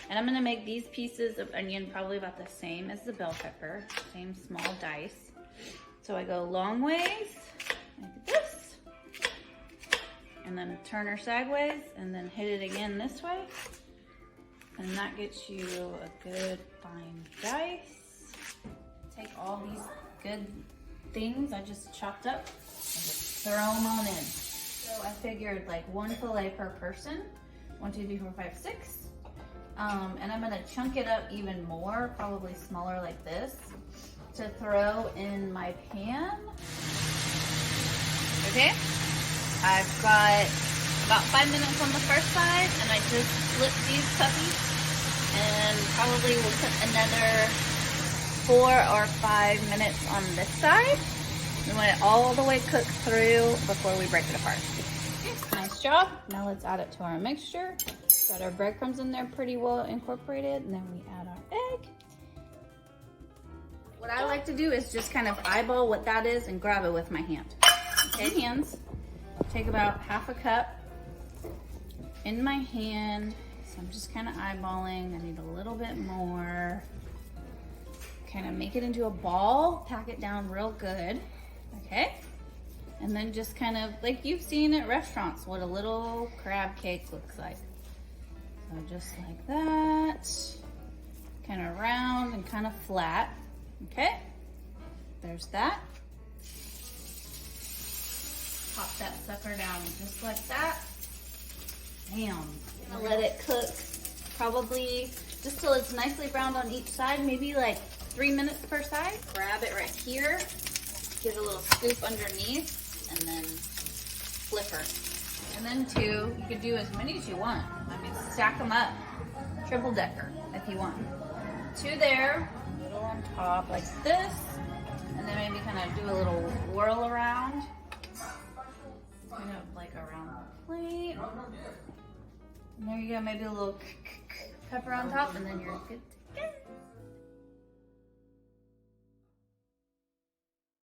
And I'm gonna make these pieces of onion probably about the same as the bell pepper, same small dice. So I go long ways, like this, and then turn her sideways, and then hit it again this way. And that gets you a good fine dice. Take all these good things I just chopped up and just throw them on in. So I figured like 1 fillet per person, 1, 2, 3, 4, 5, 6. And I'm gonna chunk it up even more, probably smaller like this, to throw in my pan. Okay, I've got about 5 minutes on the first side, and I just flip these puppies, and probably we'll put another 4 or 5 minutes on this side. We want it all the way cooked through before we break it apart. Okay, nice job. Now let's add it to our mixture. Got our breadcrumbs in there pretty well incorporated, and then we add our egg. What I like to do is just kind of eyeball what that is and grab it with my hand. Okay, hands. Take about half a cup in my hand. So I'm just kind of eyeballing. I need a little bit more. Kind of make it into a ball, pack it down real good. Okay. And then just kind of like you've seen at restaurants what a little crab cake looks like. So just like that, kind of round and kind of flat, okay? There's that. Pop that sucker down just like that. Bam. Gonna let it cook probably just till it's nicely browned on each side, maybe like 3 minutes per side. Grab it right here, give it a little scoop underneath, and then flip her. And then 2, you could do as many as you want. I mean, stack them up, triple decker if you want. 2 there, a little on top like this, and then maybe kind of do a little whirl around, kind of like around the plate. And there you go, maybe a little pepper on top, and then you're good to go.